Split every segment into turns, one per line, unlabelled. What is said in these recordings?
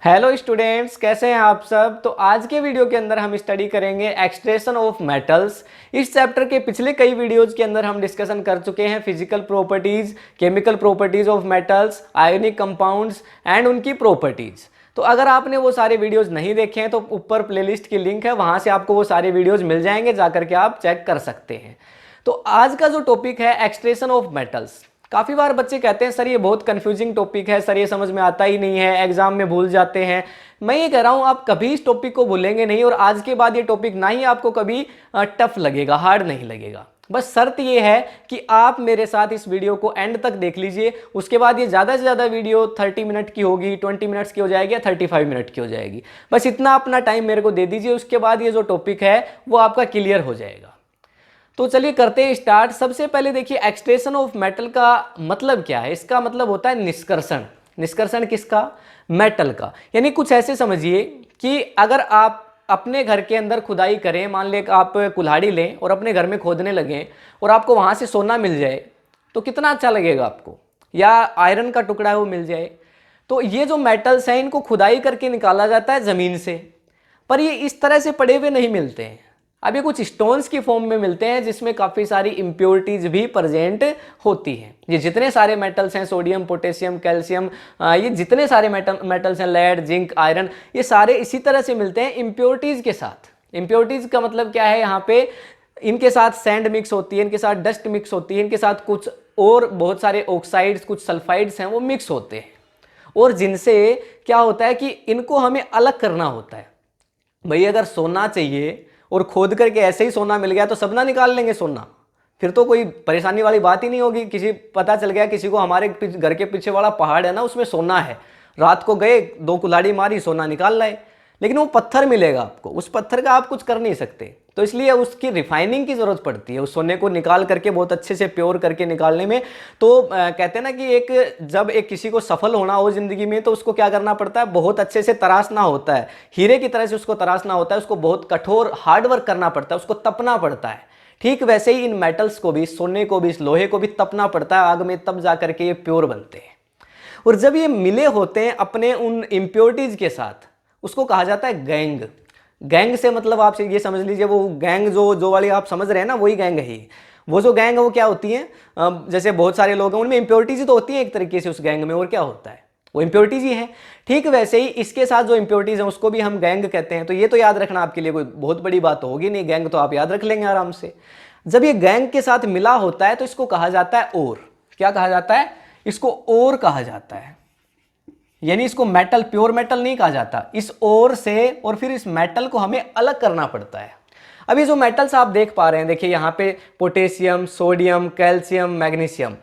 Hello students, कैसे हैं आप सब। तो आज के वीडियो के अंदर हम स्टडी करेंगे एक्सट्रैक्शन ऑफ मेटल्स। इस चैप्टर के पिछले कई वीडियोज के अंदर हम डिस्कशन कर चुके हैं physical properties, chemical properties of metals, ionic compounds and उनकी प्रॉपर्टीज। तो अगर आपने वो सारे वीडियोज नहीं देखे हैं तो ऊपर प्लेलिस्ट की लिंक है, वहां से आपको वो सारे वीडियोज मिल जाएंगे, जाकर के आप चेक कर सकते हैं। तो आज का जो टॉपिक है एक्सट्रैक्शन ऑफ मेटल्स। काफ़ी बार बच्चे कहते हैं सर ये बहुत कंफ्यूजिंग टॉपिक है, सर ये समझ में आता ही नहीं है, एग्जाम में भूल जाते हैं। मैं ये कह रहा हूँ आप कभी इस टॉपिक को भूलेंगे नहीं, और आज के बाद ये टॉपिक ना ही आपको कभी टफ लगेगा, हार्ड नहीं लगेगा। बस शर्त ये है कि आप मेरे साथ इस वीडियो को एंड तक देख लीजिए। उसके बाद ये ज़्यादा से ज़्यादा वीडियो 30 मिनट की होगी, 20 मिनट्स की हो जाएगी या 35 मिनट की हो जाएगी। बस इतना अपना टाइम मेरे को दे दीजिए, उसके बाद ये जो टॉपिक है वो आपका क्लियर हो जाएगा। तो चलिए करते हैं स्टार्ट। सबसे पहले देखिए एक्सट्रैक्शन ऑफ मेटल का मतलब क्या है। इसका मतलब होता है निष्कर्षण। निष्कर्षण किसका? मेटल का। यानी कुछ ऐसे समझिए कि अगर आप अपने घर के अंदर खुदाई करें, मान लें आप कुल्हाड़ी लें और अपने घर में खोदने लगें और आपको वहाँ से सोना मिल जाए तो कितना अच्छा लगेगा आपको, या आयरन का टुकड़ा है वो मिल जाए। तो ये जो मेटल्स हैं इनको खुदाई करके निकाला जाता है ज़मीन से, पर ये इस तरह से पड़े हुए नहीं मिलते हैं। अब ये कुछ स्टोन्स की फॉर्म में मिलते हैं जिसमें काफ़ी सारी इम्प्योरिटीज भी प्रेजेंट होती हैं। ये जितने सारे मेटल्स हैं, सोडियम, पोटेशियम, कैल्शियम, ये जितने सारे मेटल्स हैं, लेड, जिंक, आयरन, ये सारे इसी तरह से मिलते हैं इम्प्योरिटीज के साथ। इम्प्योरिटीज का मतलब क्या है, यहाँ पे इनके साथ सैंड मिक्स होती है, इनके साथ डस्ट मिक्स होती है, इनके साथ कुछ और बहुत सारे ऑक्साइड्स, कुछ सल्फाइड्स हैं वो मिक्स होते हैं, और जिनसे क्या होता है कि इनको हमें अलग करना होता है। भाई अगर सोना चाहिए और खोद करके ऐसे ही सोना मिल गया तो सब ना निकाल लेंगे सोना, फिर तो कोई परेशानी वाली बात ही नहीं होगी। किसी पता चल गया किसी को हमारे घर के पीछे वाला पहाड़ है ना उसमें सोना है, रात को गए 2 कुल्हाड़ी मारी, सोना निकाल लाए, लेकिन वो पत्थर मिलेगा आपको, उस पत्थर का आप कुछ कर नहीं सकते। तो इसलिए उसकी रिफाइनिंग की ज़रूरत पड़ती है, उस सोने को निकाल करके बहुत अच्छे से प्योर करके निकालने में। तो कहते हैं ना कि जब एक किसी को सफल होना हो ज़िंदगी में तो उसको क्या करना पड़ता है, बहुत अच्छे से तराशना होता है, हीरे की तरह से उसको तराशना होता है, उसको बहुत कठोर हार्ड वर्क करना पड़ता है, उसको तपना पड़ता है। ठीक वैसे ही इन मेटल्स को भी, सोने को भी, इस लोहे को भी तपना पड़ता है आग में, तब जा करके ये प्योर बनते हैं। और जब ये मिले होते हैं अपने उन इम्प्योरिटीज़ के साथ, उसको कहा जाता है गैंग। गैंग से मतलब आप ये समझ लीजिए वो गैंग जो वाली आप समझ रहे हैं ना, वही गैंग है। वो जो गैंग है वो क्या होती है, जैसे बहुत सारे लोग हैं उनमें इम्प्योरिटीज ही तो होती है एक तरीके से उस गैंग में, और क्या होता है वो इम्प्योरिटीज ही है। ठीक वैसे ही इसके साथ जो इम्प्योरिटीज हैं उसको भी हम गैंग कहते हैं। तो ये तो याद रखना आपके लिए कोई बहुत बड़ी बात तो होगी नहीं, गैंग तो आप याद रख लेंगे आराम से। जब ये गैंग के साथ मिला होता है तो इसको कहा जाता है ओर। क्या कहा जाता है? इसको ओर कहा जाता है। यानी इसको मेटल, प्योर मेटल नहीं कहा जाता, इस ओर से और फिर इस मेटल को हमें अलग करना पड़ता है। अभी जो मेटल्स आप देख पा रहे हैं, देखिए यहाँ पे पोटेशियम, सोडियम, कैल्शियम, मैग्नीशियम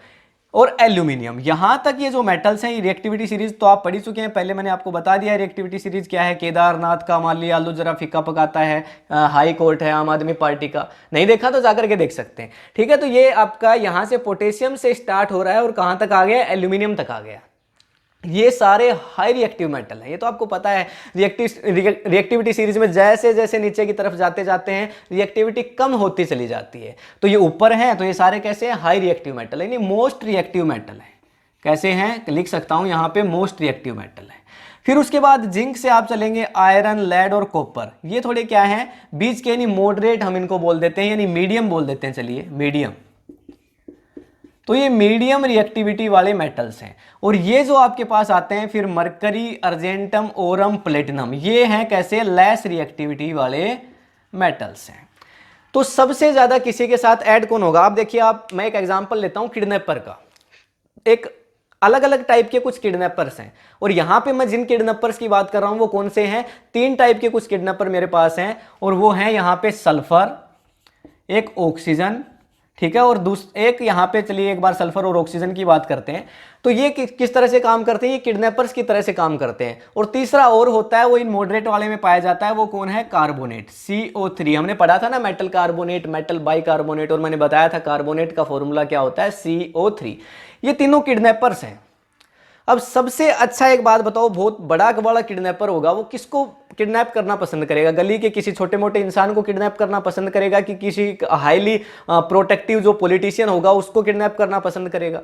और एल्यूमिनियम, यहाँ तक ये जो मेटल्स हैं, ये रिएक्टिविटी सीरीज तो आप पढ़ ही चुके हैं, पहले मैंने आपको बता दिया रिएक्टिविटी सीरीज क्या है। केदारनाथ का मान लिया आलू जरा फीका पकाता है, हाई कोर्ट है आम आदमी पार्टी का, नहीं देखा तो जाकर के देख सकते हैं। ठीक है, तो ये आपका यहाँ से पोटेशियम से स्टार्ट हो रहा है और कहाँ तक आ गया, एल्यूमिनियम तक आ गया। ये सारे हाई रिएक्टिव मेटल हैं, ये तो आपको पता है। रिएक्टिविटी सीरीज में जैसे जैसे नीचे की तरफ जाते जाते हैं रिएक्टिविटी कम होती चली जाती है। तो ये ऊपर हैं, तो ये सारे कैसे हैं, हाई रिएक्टिव मेटल, यानी मोस्ट रिएक्टिव मेटल है। कैसे हैं, लिख सकता हूं यहाँ पे, मोस्ट रिएक्टिव मेटल है। फिर उसके बाद जिंक से आप चलेंगे आयरन, लेड और कॉपर, ये थोड़े क्या हैं, बीच के, यानी मॉडरेट हम इनको बोल देते हैं, यानी मीडियम बोल देते हैं, चलिए मीडियम। तो ये मीडियम रिएक्टिविटी वाले मेटल्स हैं। और ये जो आपके पास आते हैं फिर मरकरी, अर्जेंटम, ओरम, प्लेटिनम, ये हैं कैसे, लेस रिएक्टिविटी वाले मेटल्स हैं। तो सबसे ज्यादा किसी के साथ ऐड कौन होगा, आप देखिए, मैं एक एग्जांपल लेता हूं किडनैपर का। एक अलग अलग टाइप के कुछ किडनैपर्स हैं, और यहां पे मैं जिन किडनैपर्स की बात कर रहा हूं वो कौन से हैं, 3 टाइप के कुछ किडनैपर मेरे पास हैं, और वो हैं यहां पे सल्फर, एक ऑक्सीजन, ठीक है, और एक यहाँ पे, चलिए एक बार सल्फर और ऑक्सीजन की बात करते हैं। तो ये किस तरह से काम करते हैं, ये किडनैपर्स की तरह से काम करते हैं। और तीसरा और होता है, वो इन मॉडरेट वाले में पाया जाता है, वो कौन है, कार्बोनेट, CO3। हमने पढ़ा था ना मेटल कार्बोनेट, मेटल बाइकार्बोनेट, और मैंने बताया था कार्बोनेट का फॉर्मूला क्या होता है, CO3। ये तीनों किडनैपर्स हैं। अब सबसे अच्छा एक बात बताओ, बहुत बड़ा बड़ा किडनैपर होगा, वो किसको किडनैप करना पसंद करेगा, गली के किसी छोटे मोटे इंसान को किडनैप करना पसंद करेगा, कि किसी हाईली प्रोटेक्टिव जो पॉलिटिशियन होगा उसको किडनैप करना पसंद करेगा?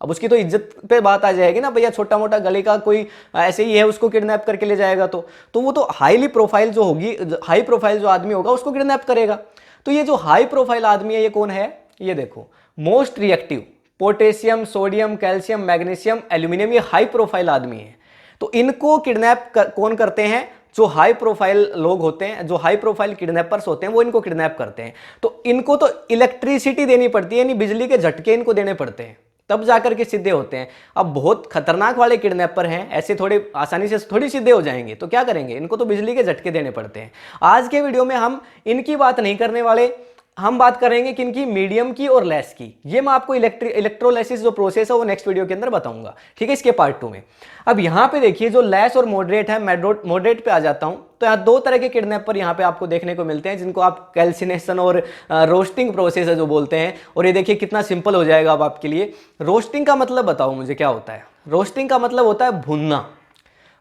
अब उसकी तो इज्जत पे बात आ जाएगी ना, भैया छोटा मोटा गली का कोई ऐसे ही है उसको किडनैप करके ले जाएगा तो वो तो हाईली प्रोफाइल जो होगी, हाई प्रोफाइल जो आदमी होगा उसको किडनैप करेगा। तो ये जो हाई प्रोफाइल आदमी है ये कौन है, ये देखो most reactive, potassium, sodium, calcium, magnesium, aluminium, ये हाई प्रोफाइल आदमी है। तो इनको किडनैप कौन करते हैं, जो हाई प्रोफाइल लोग होते हैं, जो हाई प्रोफाइल किडनैपर्स होते हैं वो इनको किडनैप करते हैं। तो इनको तो इलेक्ट्रिसिटी देनी पड़ती है, यानी बिजली के झटके इनको देने पड़ते हैं, तब जाकर के सीधे होते हैं। अब बहुत खतरनाक वाले किडनैपर हैं, ऐसे थोड़े आसानी से थोड़ी सीधे हो जाएंगे, तो क्या करेंगे, इनको तो बिजली के झटके देने पड़ते हैं। आज के वीडियो में हम इनकी बात नहीं करने वाले, हम बात करेंगे किनकी, मीडियम की और लेस की। ये मैं आपको इलेक्ट्रोलाइसिस जो प्रोसेस है वो नेक्स्ट वीडियो के अंदर बताऊंगा, ठीक है, इसके पार्ट 2 में। अब यहाँ पे देखिए जो लेस और मॉडरेट है, मॉडरेट पे आ जाता हूं, तो यहाँ दो तरह के किडनैपर यहाँ पे आपको देखने को मिलते हैं, जिनको आप कैल्सिनेशन और रोस्टिंग प्रोसेस है जो बोलते हैं। और ये देखिए कितना सिंपल हो जाएगा अब आपके लिए। रोस्टिंग का मतलब बताओ मुझे क्या होता है। रोस्टिंग का मतलब होता है भूनना।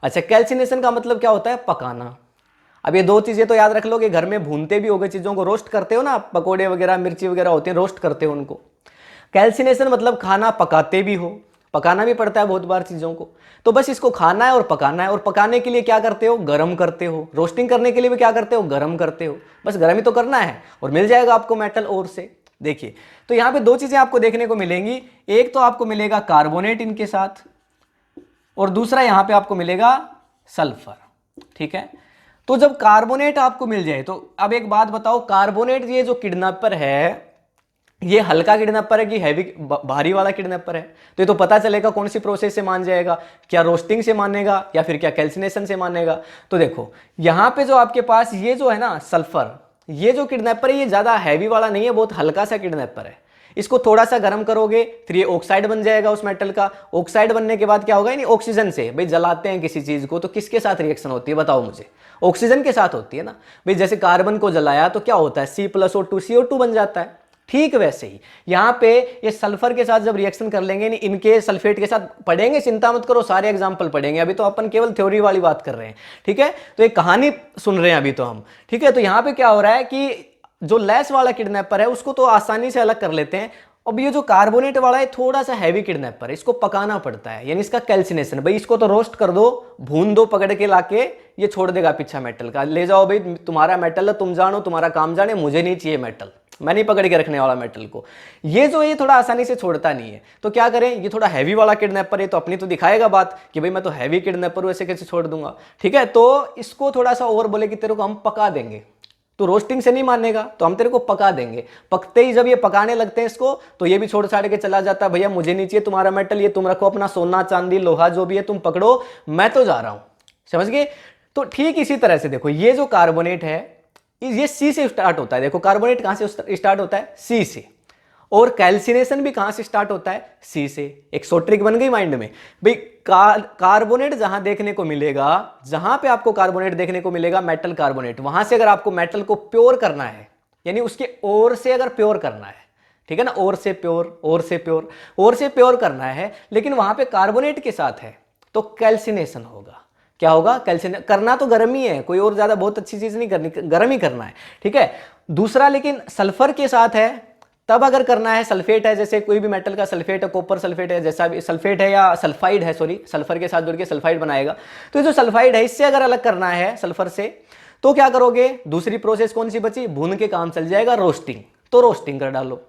अच्छा, कैल्सिनेशन का मतलब क्या होता है, पकाना। अब ये दो चीजें तो याद रख लो कि घर में भूनते भी होगे चीजों को, रोस्ट करते हो ना, पकोड़े वगैरह, मिर्ची वगैरह होते हैं, रोस्ट करते हो उनको। कैल्सिनेशन मतलब खाना पकाते भी हो, पकाना भी पड़ता है बहुत बार चीजों को। तो बस इसको खाना है और पकाना है, और पकाने के लिए क्या करते हो, गर्म करते हो। रोस्टिंग करने के लिए भी क्या करते हो, गर्म करते हो। बस गर्म ही तो करना है और मिल जाएगा आपको मेटल ओर से। देखिए तो यहाँ पे दो चीजें आपको देखने को मिलेंगी, एक तो आपको मिलेगा कार्बोनेट इनके साथ, और दूसरा यहाँ पे आपको मिलेगा सल्फर, ठीक है। तो जब कार्बोनेट आपको मिल जाए, तो अब एक बात बताओ, कार्बोनेट ये जो किडनैपर है ये हल्का किडनैपर है कि हैवी भारी वाला किडनैपर है, तो ये तो पता चलेगा कौन सी प्रोसेस से मान जाएगा, क्या रोस्टिंग से मानेगा या फिर क्या कैल्सिनेशन से मानेगा। तो देखो यहां पे जो आपके पास ये जो है ना सल्फर, ये जो किडनैपर है ये ज्यादा हैवी वाला नहीं है, बहुत हल्का सा किडनैपर है। इसको थोड़ा सा गर्म करोगे फिर ये ऑक्साइड बन जाएगा उस मेटल का। ऑक्साइड बनने के बाद क्या होगा, यानी ऑक्सीजन से, भाई जलाते हैं किसी चीज को तो किसके साथ रिएक्शन होती है बताओ मुझे, ऑक्सीजन के साथ होती है ना। भाई जैसे कार्बन को जलाया तो क्या होता है, C+O2 CO2 बन जाता है। ठीक वैसे ही यहाँ पे ये सल्फर के साथ जब रिएक्शन कर लेंगे, इनके सल्फेट के साथ पढ़ेंगे, चिंता मत करो सारे एग्जांपल पढ़ेंगे, अभी तो अपन केवल थ्योरी वाली बात कर रहे हैं, ठीक है। तो एक कहानी सुन रहे हैं अभी तो हम, ठीक है। तो यहाँ पे क्या हो रहा है कि जो लेस वाला किडनैपर है उसको तो आसानी से अलग कर लेते हैं। अब ये जो कार्बोनेट वाला है थोड़ा सा हैवी किडनैपर है, इसको पकाना पड़ता है, यानी इसका कैल्सिनेशन। भाई इसको तो रोस्ट कर दो, भून दो पकड़ के लाके, ये छोड़ देगा पीछा मेटल का, ले जाओ भाई तुम्हारा मेटल है, तुम जानो तुम्हारा काम जाने, मुझे नहीं चाहिए मेटल, मैं नहीं पकड़ के रखने वाला मेटल को। ये जो ये थोड़ा आसानी से छोड़ता नहीं है, तो क्या करें, ये थोड़ा हैवी वाला किडनैपर है तो अपनी तो दिखाएगा बात कि भाई मैं तो हैवी किडनैपर हूं, ऐसे कैसे छोड़ दूंगा, ठीक है। तो इसको थोड़ा सा और बोले कि तेरे को हम पका देंगे, तो रोस्टिंग से नहीं मानेगा तो हम तेरे को पका देंगे। पकते ही जब ये पकाने लगते हैं इसको, तो ये भी छोड़ छाड़ के चला जाता है, भैया मुझे नहीं चाहिए तुम्हारा मेटल, ये तुम रखो अपना सोना चांदी लोहा जो भी है तुम पकड़ो, मैं तो जा रहा हूं। समझ गए। तो ठीक इसी तरह से देखो ये जो कार्बोनेट है ये सी से स्टार्ट होता है। देखो कार्बोनेट कहां से स्टार्ट होता है, सी से, और कैल्सिनेशन भी कहां से स्टार्ट होता है, सी से। एक शॉर्ट ट्रिक बन गई माइंड में भाई। कार्बोनेट जहां देखने को मिलेगा, जहां पे आपको कार्बोनेट देखने को मिलेगा मेटल कार्बोनेट, वहां से अगर आपको मेटल को प्योर करना है, यानी उसके ओर से अगर प्योर करना है, ठीक है ना, ओर से प्योर, ओर से प्योर, ओर से प्योर करना है, लेकिन वहां पे कार्बोनेट के साथ है तो कैल्सिनेशन होगा। क्या होगा, कैल्सिनेशन। करना तो गर्म ही है, कोई और ज्यादा बहुत अच्छी चीज नहीं करनी, गर्म ही करना है, ठीक है। दूसरा लेकिन सल्फर के साथ है तब अगर करना है, सल्फेट है, जैसे कोई भी मेटल का सल्फेट है, कॉपर सल्फेट है, जैसा भी सल्फेट है या सल्फाइड है, सॉरी सल्फर के साथ जुड़ के सल्फाइड बनाएगा, तो जो सल्फाइड है इससे अगर अलग करना है सल्फर से, तो क्या करोगे, दूसरी प्रोसेस कौन सी बची, भून के काम चल जाएगा, रोस्टिंग, तो रोस्टिंग कर डालो।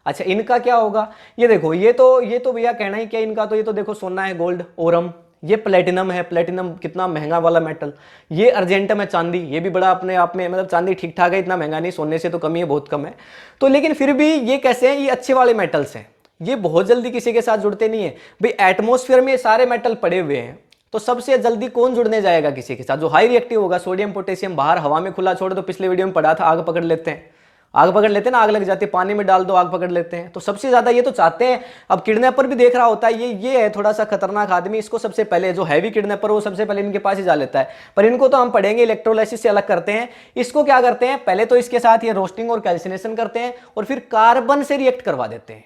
अच्छा इनका क्या होगा, ये देखो ये तो भैया कहना ही क्या इनका, तो ये तो देखो सोना है, गोल्ड, ओरम, ये प्लेटिनम है, प्लेटिनम कितना महंगा वाला मेटल, ये अर्जेंटम है, चांदी, ये भी बड़ा अपने आप में, मतलब चांदी ठीक ठाक है, इतना महंगा नहीं, सोने से तो कम ही है, बहुत कम है। तो लेकिन फिर भी ये कैसे हैं, ये अच्छे वाले मेटल्स हैं, ये बहुत जल्दी किसी के साथ जुड़ते नहीं है। भाई एटमोस्फेयर में सारे मेटल पड़े हुए हैं, तो सबसे जल्दी कौन जुड़ने जाएगा किसी के साथ, जो हाई रिएक्टिव होगा, सोडियम पोटेशियम, बाहर हवा में खुला छोड़ दो, पिछले वीडियो में पढ़ा था, आग पकड़ लेते हैं, आग पकड़ लेते हैं ना, आग लग जाती है, पानी में डाल दो आग पकड़ लेते हैं। तो सबसे ज्यादा ये तो चाहते हैं। अब किडनैपर भी देख रहा होता है, ये है थोड़ा सा खतरनाक आदमी, इसको सबसे पहले जो हैवी किडनैपर वो सबसे पहले इनके पास ही जा लेता है। पर इनको तो हम पढ़ेंगे, इलेक्ट्रोलाइसिस से अलग करते हैं। इसको क्या करते हैं, पहले तो इसके साथ ये रोस्टिंग और कैल्सिनेशन करते हैं, और फिर कार्बन से रिएक्ट करवा देते हैं।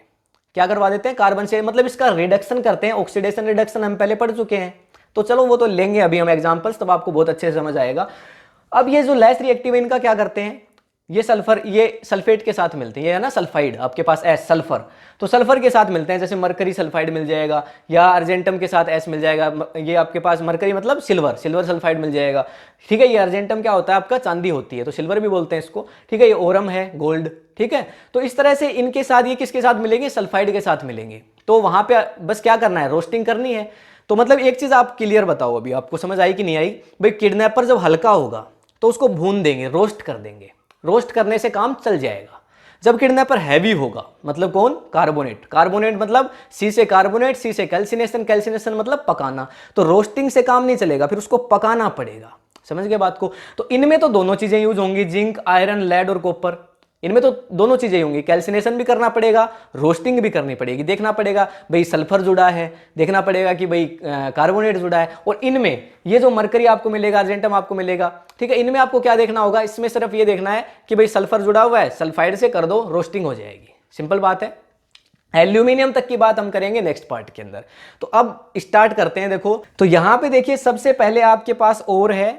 क्या करवा देते हैं, कार्बन से, मतलब इसका रिडक्शन करते हैं। ऑक्सीडेशन रिडक्शन हम पहले पढ़ चुके हैं, तो चलो वो तो लेंगे अभी हम एग्जाम्पल्स, तब आपको बहुत अच्छे से समझ आएगा। अब ये जो लेस रिएक्टिव है इनका क्या करते हैं, ये सल्फर, ये सल्फेट के साथ मिलते हैं, ये है ना सल्फाइड, आपके पास एस सल्फर, तो सल्फर के साथ मिलते हैं, जैसे मरकरी सल्फाइड मिल जाएगा, या अर्जेंटम के साथ एस मिल जाएगा। ये आपके पास मरकरी मतलब सिल्वर, सिल्वर सल्फाइड मिल जाएगा, ठीक है। ये अर्जेंटम क्या होता है आपका, चांदी होती है, तो सिल्वर भी बोलते हैं इसको, ठीक है। ये ओरम है, गोल्ड, ठीक है। तो इस तरह से इनके साथ ये किसके साथ मिलेंगे, सल्फाइड के साथ मिलेंगे। तो वहां पे बस क्या करना है, रोस्टिंग करनी है। तो मतलब एक चीज आप क्लियर बताओ, अभी आपको समझ आई कि नहीं आई भाई, किडनैपर जब हल्का होगा तो उसको भून देंगे, रोस्ट कर देंगे, रोस्ट करने से काम चल जाएगा। जब किडनैपर हैवी होगा, मतलब कौन, कार्बोनेट, कार्बोनेट मतलब सी से कार्बोनेट, सी से कैल्सिनेशन, कैल्सिनेशन मतलब पकाना, तो रोस्टिंग से काम नहीं चलेगा, फिर उसको पकाना पड़ेगा। समझ गए बात को। तो इनमें तो दोनों चीजें यूज होंगी, जिंक, आयरन, लेड और कॉपर, इनमें तो दोनों चीजें होंगी। कैल्सिनेशन भी करना पड़ेगा, रोस्टिंग भी करनी पड़ेगी, देखना पड़ेगा भाई सल्फर जुड़ा है, देखना पड़ेगा कि भाई कार्बोनेट जुड़ा है। और इनमें ये जो मरकरी आपको मिलेगा, अर्जेंटम आपको मिलेगा, ठीक है, इनमें आपको क्या देखना होगा, इसमें सिर्फ ये देखना है कि भाई सल्फर जुड़ा हुआ है, सल्फाइड से कर दो, रोस्टिंग हो जाएगी, सिंपल बात है। एल्यूमिनियम तक की बात हम करेंगे नेक्स्ट पार्ट के अंदर। तो अब स्टार्ट करते हैं। देखो तो यहां पे देखिए, सबसे पहले आपके पास ओर है,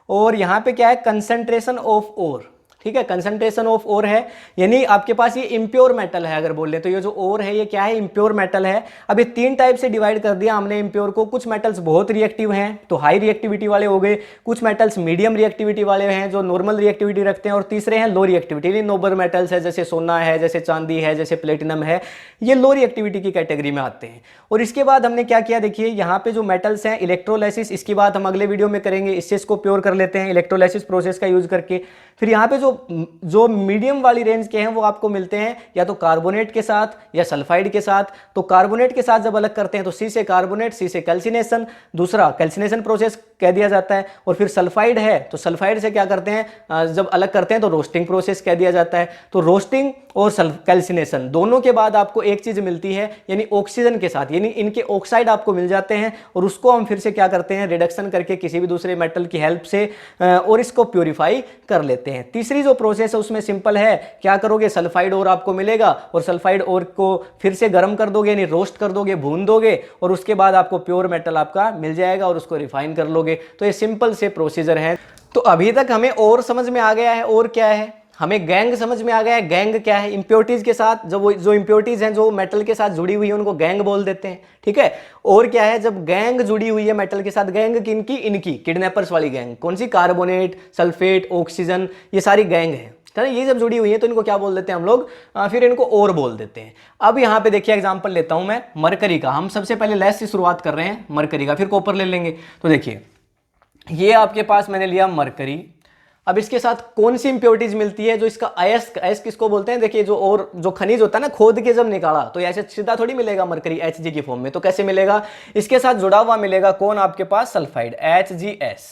और यहां पे क्या है, कंसंट्रेशन ऑफ ओर, ठीक है, कंसंट्रेशन ऑफ ओर है, यानी आपके पास ये इम्प्योर मेटल है। अगर बोल ले तो ये जो ओर है ये क्या है, इम्प्योर मेटल है। अब ये तीन टाइप से डिवाइड कर दिया हमने इम्प्योर को। कुछ मेटल्स बहुत रिएक्टिव हैं तो हाई रिएक्टिविटी वाले हो गए, कुछ मेटल्स मीडियम रिएक्टिविटी वाले हैं जो नॉर्मल रिएक्टिविटी रखते हैं, और तीसरे हैं लो रिएक्टिविटी, नोबल मेटल्स है, जैसे सोना है, जैसे चांदी है, जैसे प्लेटिनम है, ये लो रिएक्टिविटी की कैटेगरी में आते हैं। और इसके बाद हमने क्या किया, देखिए यहाँ पे जो मेटल्स हैं, इलेक्ट्रोलाइसिस, इसकी बात हम अगले वीडियो में करेंगे, इससे इसको प्योर कर लेते हैं इलेक्ट्रोलाइसिस प्रोसेस का यूज करके। फिर यहाँ पे जो मीडियम वाली रेंज के हैं वो आपको मिलते हैं या तो कार्बोनेट के साथ या सल्फाइड के साथ। तो कार्बोनेट के साथ जब अलग करते हैं तो सी से कार्बोनेट, सी से कैल्सिनेशन, दूसरा कैल्सिनेशन प्रोसेस कह दिया जाता है। और फिर सल्फाइड है तो सल्फाइड से क्या करते हैं, जब अलग करते हैं तो रोस्टिंग प्रोसेस कह दिया जाता है। तो रोस्टिंग और कैल्सिनेशन दोनों के बाद आपको एक चीज मिलती है, यानी ऑक्सीजन के साथ, यानी इनके ऑक्साइड आपको मिल जाते हैं, और उसको हम फिर से क्या करते हैं, रिडक्शन करके किसी भी दूसरे मेटल की हेल्प से और इसको प्योरीफाई कर लेते हैं। तीसरी जो प्रोसेस है उसमें सिंपल है, क्या करोगे, सल्फाइड और आपको मिलेगा, और सल्फाइड और को फिर से गर्म कर दोगे, यानी रोस्ट कर दोगे, भून दोगे, और उसके बाद आपको प्योर मेटल आपका मिल जाएगा और उसको रिफाइन कर लोगे। तो ये सिंपल से प्रोसीजर है। तो अभी तक हमें और समझ में आ गया है, और क्या है, हमें गैंग समझ में आ गया है। गैंग क्या है, इंप्योरिटीज के साथ जो इंप्योरिटीज हैं जो मेटल के साथ जुड़ी हुई है उनको गैंग बोल देते हैं, ठीक है। और क्या है, जब गैंग जुड़ी हुई है मेटल के साथ, गैंग किनकी, इनकी किडनैपर्स वाली गैंग, कौन सी, कार्बोनेट, सल्फेट, ऑक्सीजन, ये सारी गैंग है, ये जब जुड़ी हुई है तो इनको क्या बोल देते हैं हम लोग, फिर इनको और बोल देते हैं। अब यहाँ पे देखिए एग्जांपल लेता हूं मैं मरकरी का। हम सबसे पहले लेस से शुरुआत कर रहे हैं मरकरी का, फिर कॉपर ले लेंगे। तो देखिए ये आपके पास मैंने लिया मरकरी। अब इसके साथ कौन सी इंप्योरिटीज मिलती है, जो इसका अयस्क, अयस्क किसको बोलते हैं, देखिए जो खनिज होता है ना, खोद के जब निकाला तो ऐसे सीधा थोड़ी मिलेगा मरकरी Hg की फॉर्म में, तो कैसे मिलेगा, इसके साथ जुड़ा हुआ मिलेगा कौन, आपके पास सल्फाइड HgS,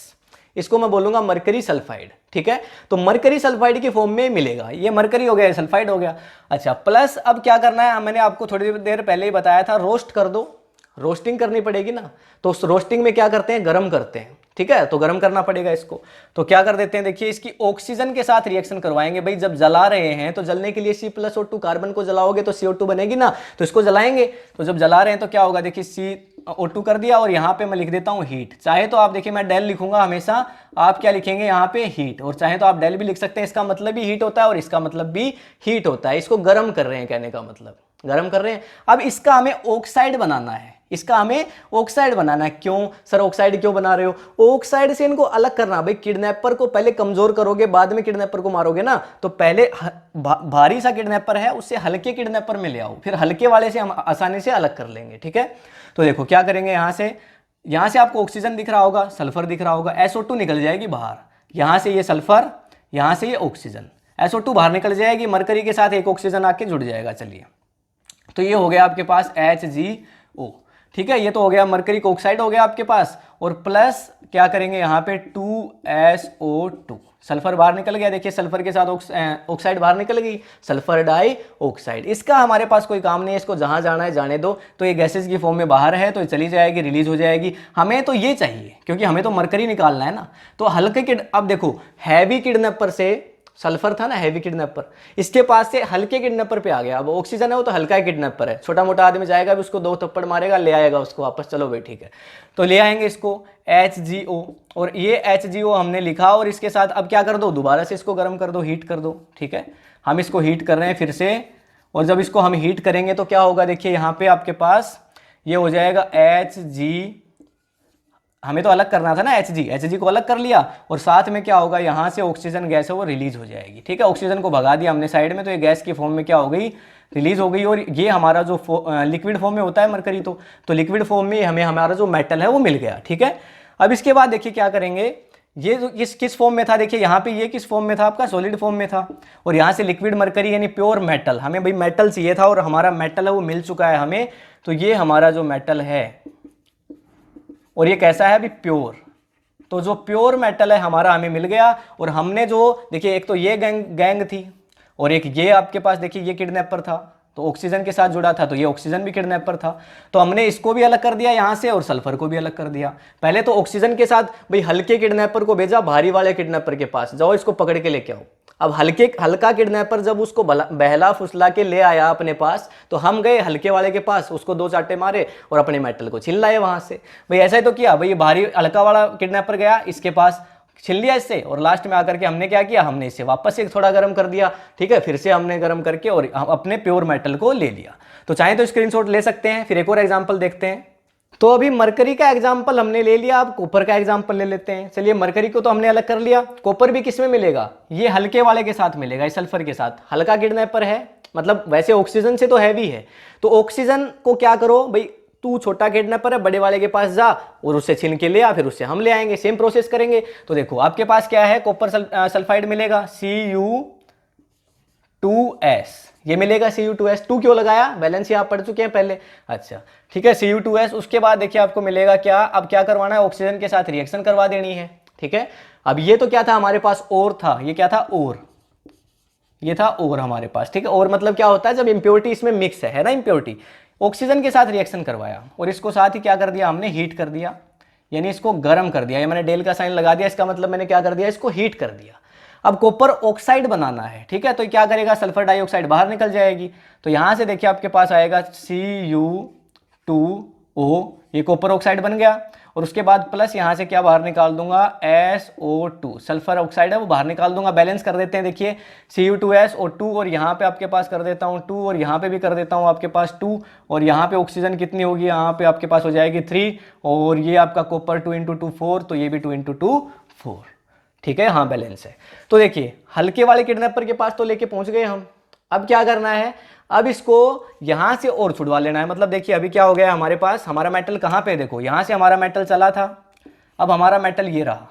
इसको मैं बोलूंगा मरकरी सल्फाइड, ठीक है। तो मरकरी सल्फाइड की फॉर्म में मिलेगा, ये मरकरी हो गया, सल्फाइड हो गया। अच्छा, प्लस अब क्या करना है, मैंने आपको थोड़ी देर पहले ही बताया था, रोस्ट कर दो, रोस्टिंग करनी पड़ेगी ना। तो उस रोस्टिंग में क्या करते हैं, गर्म करते हैं, ठीक है, तो गर्म करना पड़ेगा इसको। तो क्या कर देते हैं, देखिए इसकी ऑक्सीजन के साथ रिएक्शन करवाएंगे। भाई जब जला रहे हैं तो जलने के लिए C+O2 कार्बन को जलाओगे तो CO2 बनेगी ना, तो इसको जलाएंगे। तो जब जला रहे हैं तो क्या होगा, देखिए CO2 कर दिया, और यहाँ पे मैं लिख देता हूँ हीट। चाहे तो आप देखिए मैं डेल लिखूंगा हमेशा, आप क्या लिखेंगे यहाँ पे हीट, और चाहे तो आप डेल भी लिख सकते हैं। इसका मतलब भी हीट होता है और इसका मतलब भी हीट होता है। इसको गर्म कर रहे हैं, कहने का मतलब गर्म कर रहे हैं। अब इसका हमें ऑक्साइड बनाना है, इसका हमें ऑक्साइड बनाना है। क्यों सर, ऑक्साइड क्यों बना रहे हो, ऑक्साइड से इनको अलग करना। भाई किडनैपर को पहले कमजोर करोगे, बाद में किडनैपर को मारोगे ना, तो पहले भारी सा किडनैपर है उससे हल्के किडनैपर में ले आओ, फिर हल्के वाले से हम आसानी से अलग कर लेंगे, ठीक है। तो देखो क्या करेंगे, यहां से आपको ऑक्सीजन दिख रहा होगा, सल्फर दिख रहा होगा, SO2 निकल जाएगी बाहर, यहां से ये सल्फर, यहां से ये ऑक्सीजन, SO2 बाहर निकल जाएगी, मरकरी के साथ एक ऑक्सीजन आके जुड़ जाएगा। चलिए, तो ये हो गया आपके पास HgO, ठीक है। ये तो हो गया मरकरी का ऑक्साइड हो गया आपके पास, और प्लस क्या करेंगे यहाँ पे 2SO2, सल्फर बाहर निकल गया। देखिए सल्फर के साथ ऑक्साइड बाहर निकल गई, सल्फर डाई ऑक्साइड। इसका हमारे पास कोई काम नहीं है, इसको जहां जाना है जाने दो। तो ये गैसेस की फॉर्म में बाहर है तो ये चली जाएगी, रिलीज हो जाएगी। हमें तो ये चाहिए क्योंकि हमें तो मरकरी निकालना है ना। तो हल्के अब देखो हैवी किडनैपर से सल्फर था ना हैवी किडनैपर, इसके पास से हल्के किडनैपर पे आ गया। अब ऑक्सीजन है वो तो हल्का ही किडनैपर है, छोटा मोटा आदमी जाएगा भी उसको 2 थप्पड़ मारेगा, ले आएगा उसको वापस, चलो भाई ठीक है। तो ले आएंगे इसको HGO, और ये HGO हमने लिखा, और इसके साथ अब क्या कर दो, दोबारा से इसको गर्म कर दो, हीट कर दो। ठीक है, हम इसको हीट कर रहे हैं फिर से, और जब इसको हम हीट करेंगे तो क्या होगा, देखिए यहाँ पे आपके पास ये हो जाएगा Hg, हमें तो अलग करना था ना Hg को अलग कर लिया, और साथ में क्या होगा, यहाँ से ऑक्सीजन गैस है वो रिलीज हो जाएगी। ठीक है, ऑक्सीजन को भगा दिया हमने साइड में, तो ये गैस की फॉर्म में क्या हो गई, रिलीज हो गई। और ये हमारा जो लिक्विड फॉर्म में होता है मरकरी, तो लिक्विड फॉर्म में हमें हमारा जो मेटल है वो मिल गया। ठीक है, अब इसके बाद देखिए क्या करेंगे, ये जो किस फॉर्म में था, देखिए यहाँ पे ये किस फॉर्म में था, आपका सॉलिड फॉर्म में था, और यहाँ से लिक्विड मरकरी यानी प्योर मेटल, हमें भाई मेटल चाहिए था और हमारा मेटल है वो मिल चुका है हमें। तो ये हमारा जो मेटल है, और ये कैसा है अभी, प्योर। तो जो प्योर मेटल है हमारा हमें मिल गया, और हमने जो देखिए एक तो ये गैंग थी, और एक ये आपके पास देखिए ये किडनैपर था, तो ऑक्सीजन के साथ जुड़ा था, तो ये ऑक्सीजन भी किडनैपर था। तो हमने इसको भी अलग कर दिया यहाँ से, और सल्फर को भी अलग कर दिया। पहले तो ऑक्सीजन के साथ भाई हल्के किडनैपर को भेजा भारी वाले किडनैपर के पास, जाओ इसको पकड़ के लेके आओ। अब हल्का किडनैपर जब उसको बहला फुसला के ले आया अपने पास, तो हम गए हल्के वाले के पास, उसको 2 चाटे मारे और अपने मेटल को छीन लाए वहां से। भाई ऐसा ही तो किया, भाई ये भारी हल्का वाला किडनैपर गया इसके पास, छीन लिया इससे, और लास्ट में आकर के हमने क्या किया, हमने इसे वापस से थोड़ा गर्म कर दिया। ठीक है, फिर से हमने गर्म करके और अपने प्योर मेटल को ले लिया। तो चाहे तो स्क्रीनशॉट ले सकते हैं। फिर एक और एग्जांपल देखते हैं। तो अभी मरकरी का एग्जांपल हमने ले लिया, अब कॉपर का एग्जांपल ले लेते हैं। चलिए, मरकरी को तो हमने अलग कर लिया, कॉपर भी किस में मिलेगा, ये हल्के वाले के साथ मिलेगा, इस सल्फर के साथ। हल्का किडनैपर है, मतलब वैसे ऑक्सीजन से तो हैवी है, तो ऑक्सीजन को क्या करो भाई, तू छोटा किडनैपर है, बड़े वाले के पास जा और उससे छीन के ले आ, फिर उससे हम ले आएंगे, सेम प्रोसेस करेंगे। तो देखो आपके पास क्या है, कॉपर सल्फाइड मिलेगा Cu2S, ये मिलेगा Cu2S। 2 क्यों लगाया, बैलेंस ही आप पढ़ चुके हैं पहले। अच्छा ठीक है, Cu2S। उसके बाद देखिए आपको मिलेगा क्या, अब क्या करवाना है, ऑक्सीजन के साथ रिएक्शन करवा देनी है। ठीक है, अब ये तो क्या था हमारे पास, और था, ये क्या था, और ये था और हमारे पास। ठीक है, और मतलब क्या होता है, जब इंप्योरिटी इसमें मिक्स है ना, इंप्योरिटी, ऑक्सीजन के साथ रिएक्शन करवाया और इसको साथ ही क्या कर दिया हमने, हीट कर दिया, यानी इसको गर्म कर दिया। ये मैंने डेल का साइन लगा दिया, इसका मतलब मैंने क्या कर दिया, इसको हीट कर दिया। अब कॉपर ऑक्साइड बनाना है, ठीक है, तो क्या करेगा, सल्फर डाइऑक्साइड बाहर निकल जाएगी। तो यहां से देखिए आपके पास आएगा Cu2O, ये कॉपर ऑक्साइड बन गया, और उसके बाद प्लस यहाँ से क्या बाहर निकाल दूंगा, SO2, सल्फर ऑक्साइड है वो बाहर निकाल दूंगा। बैलेंस कर देते हैं, देखिए Cu2S और 2, और यहाँ पे आपके पास कर देता हूँ 2, और यहाँ पे भी कर देता हूँ आपके पास 2, और यहाँ पे ऑक्सीजन कितनी होगी, यहाँ पे आपके पास हो जाएगी 3, और ये आपका कॉपर 2 × 2 4, तो ये भी 2 × 2 4। ठीक है, हाँ बैलेंस है। तो देखिए हल्के वाले किडनैपर के पास तो लेके पहुंच गए हम। अब क्या करना है, अब इसको यहां से और छुड़वा लेना है। मतलब देखिए अभी क्या हो गया हमारे पास, हमारा मेटल कहां पे, देखो यहां से हमारा मेटल चला था, अब हमारा मेटल ये रहा।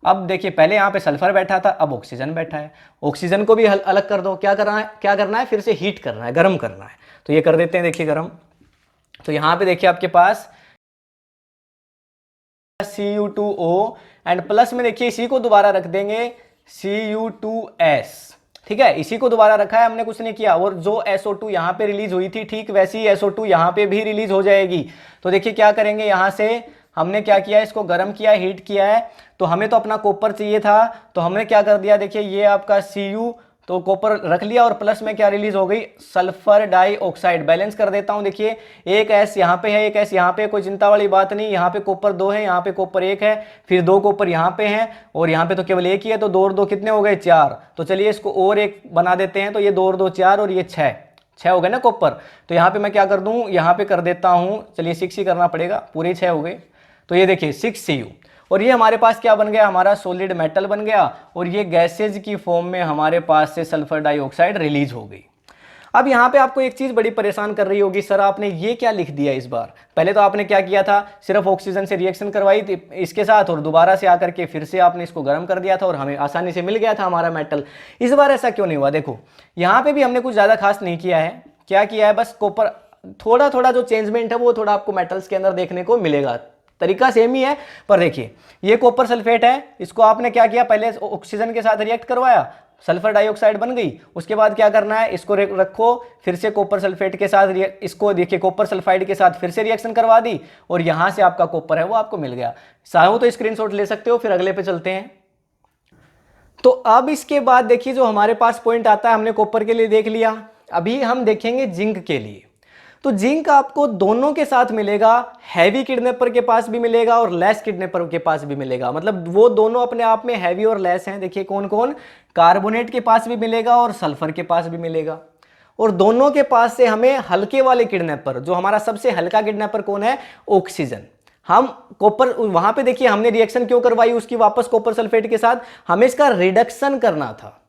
अब देखिए पहले यहां पे सल्फर बैठा था, अब ऑक्सीजन बैठा है, ऑक्सीजन को भी अलग कर दो। क्या करना है, फिर से हीट करना है, गर्म करना है। तो ये कर देते हैं, देखिए गर्म। तो यहां पे देखिए आपके पास Cu2O, एंड प्लस में देखिए इसी को दोबारा रख देंगे Cu2S। ठीक है, इसी को दोबारा रखा है हमने, कुछ नहीं किया। और जो SO2 यहाँ पे रिलीज हुई थी, ठीक वैसी SO2 यहाँ पे भी रिलीज हो जाएगी। तो देखिए क्या करेंगे, यहाँ से हमने क्या किया, इसको गर्म किया, हीट किया है। तो हमें तो अपना कॉपर चाहिए था, तो हमने क्या कर दिया, देखिए ये आपका Cu, तो कॉपर रख लिया, और प्लस में क्या रिलीज हो गई, सल्फर डाइऑक्साइड। बैलेंस कर देता हूं, देखिए एक S यहाँ पे है, एक S यहाँ पे, कोई चिंता वाली बात नहीं। यहाँ पे कॉपर 2 है, यहाँ पे कॉपर 1 है, फिर 2 कॉपर यहाँ पे हैं, और यहाँ पे तो केवल 1 ही है, तो 2 और 2 कितने हो गए, 4। तो चलिए इसको और एक बना देते हैं, तो ये 2 और 2 4, और ये 6 हो गए ना कॉपर। तो यहाँ पे मैं क्या कर दूँ, यहाँ पे कर देता हूँ, चलिए 6 ही करना पड़ेगा, पूरे 6 हो गए। तो ये देखिए 6 Cu, और ये हमारे पास क्या बन गया, हमारा सॉलिड मेटल बन गया, और ये गैसेज की फॉर्म में हमारे पास से सल्फर डाइऑक्साइड रिलीज हो गई। अब यहाँ पे आपको एक चीज बड़ी परेशान कर रही होगी, सर आपने ये क्या लिख दिया इस बार, पहले तो आपने क्या किया था, सिर्फ ऑक्सीजन से रिएक्शन करवाई थी इसके साथ, और दोबारा से आकर के फिर से आपने इसको गर्म कर दिया था, और हमें आसानी से मिल गया था हमारा मेटल। इस बार ऐसा क्यों नहीं हुआ, देखो यहाँ पे भी हमने कुछ ज्यादा खास नहीं किया है। क्या किया है, बस कॉपर थोड़ा थोड़ा जो चेंजमेंट है वो थोड़ा आपको मेटल्स के अंदर देखने को मिलेगा। तरीका सेम ही है, पर देखिए ये कॉपर सल्फेट है, इसको आपने क्या किया, पहले ऑक्सीजन के साथ रिएक्ट करवाया, सल्फर डाइऑक्साइड बन गई। उसके बाद क्या करना है, इसको रखो, फिर से कॉपर सल्फेट के साथ इसको देखिए कॉपर सल्फाइड के साथ फिर से रिएक्शन करवा दी, और यहां से आपका कॉपर है वो आपको मिल गया। चाहो तो स्क्रीनशॉट ले सकते हो। फिर अगले पे चलते हैं। तो अब इसके बाद देखिए जो हमारे पास पॉइंट आता है, हमने कॉपर के लिए देख लिया, अभी हम देखेंगे जिंक के लिए। तो जिंक आपको दोनों के साथ मिलेगा, हैवी किडनैपर के पास भी मिलेगा और लेस किडनैपर के पास भी मिलेगा। मतलब वो दोनों अपने आप में हैवी और लेस हैं। देखिए कौन कौन, कार्बोनेट के पास भी मिलेगा और सल्फर के पास भी मिलेगा। और दोनों के पास से हमें हल्के वाले किडनैपर, जो हमारा सबसे हल्का किडनैपर कौन है, ऑक्सीजन। हम कॉपर वहां पे देखिए हमने रिएक्शन क्यों करवाई उसकी वापस कॉपर सल्फेट के साथ, हमें इसका रिडक्शन करना था।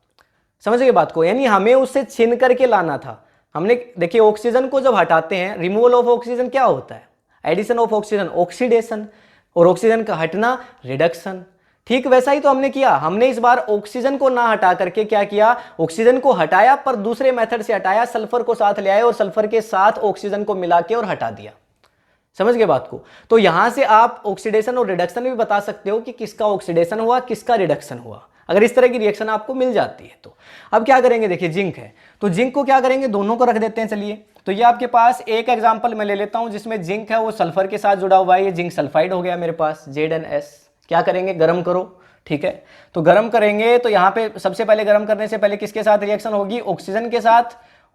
समझ गए बात को, यानी हमें उससे छीन करके लाना था। हमने देखिए ऑक्सीजन को जब हटाते हैं, रिमूवल ऑफ ऑक्सीजन क्या होता है, एडिशन ऑफ ऑक्सीजन ऑक्सीडेशन, और ऑक्सीजन का हटना रिडक्शन। ठीक वैसा ही तो हमने किया, हमने इस बार ऑक्सीजन को ना हटा करके क्या किया, ऑक्सीजन को हटाया पर दूसरे मेथड से हटाया, सल्फर को साथ ले आए और सल्फर के साथ ऑक्सीजन को मिला के और हटा दिया। समझ गए बात को। तो यहां से आप ऑक्सीडेशन और रिडक्शन भी बता सकते हो कि किसका ऑक्सीडेशन हुआ किसका रिडक्शन हुआ, अगर इस तरह की रिएक्शन आपको मिल जाती है तो। अब क्या करेंगे, देखिए जिंक है तो जिंक को क्या करेंगे, दोनों को रख देते हैं। चलिए तो ये आपके पास एक एग्जांपल मैं ले लेता हूं जिसमें जिंक है वो सल्फर के साथ जुड़ा हुआ है, ये जिंक सल्फाइड हो गया मेरे पास ZnS। क्या करेंगे, गर्म करो। ठीक है, तो गर्म करेंगे तो यहाँ पे सबसे पहले गर्म करने से पहले किसके साथ रिएक्शन होगी, ऑक्सीजन के साथ।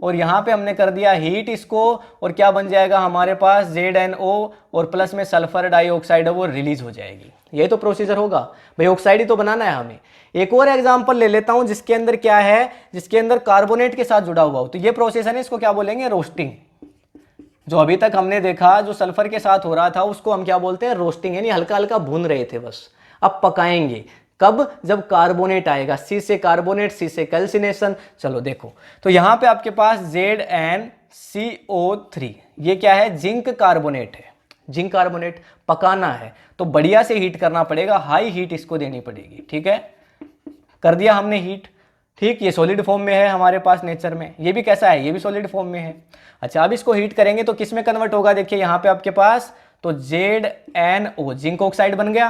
और यहाँ पे हमने कर दिया हीट इसको, और क्या बन जाएगा हमारे पास ZnO, और प्लस में सल्फर डाइऑक्साइड है वो रिलीज हो जाएगी। ये तो प्रोसीजर होगा भाई, ऑक्साइड ही तो बनाना है हमें। एक और एग्जांपल ले लेता हूं जिसके अंदर क्या है, जिसके अंदर कार्बोनेट के साथ जुड़ा हुआ हो, तो ये प्रोसेस है ना, इसको क्या बोलेंगे, रोस्टिंग। जो अभी तक हमने देखा जो सल्फर के साथ हो रहा था उसको हम क्या बोलते हैं, रोस्टिंग, यानी हल्का हल्का भून रहे थे बस। अब पकाएंगे कब, जब कार्बोनेट आएगा, सी से कार्बोनेट, सी से कैल्सिनेशन। चलो देखो तो यहां पे आपके पास ZnCO3, ये क्या है, जिंक कार्बोनेट है। जिंक कार्बोनेट पकाना है तो बढ़िया से हीट करना पड़ेगा, हाई हीट इसको देनी पड़ेगी। ठीक है, कर दिया हमने हीट। ठीक, ये सॉलिड फॉर्म में है हमारे पास नेचर में, ये भी कैसा है, ये भी सॉलिड फॉर्म में है। अच्छा अब इसको हीट करेंगे तो किस में कन्वर्ट होगा, देखिए यहाँ पे आपके पास तो ZnO जिंक ऑक्साइड बन गया,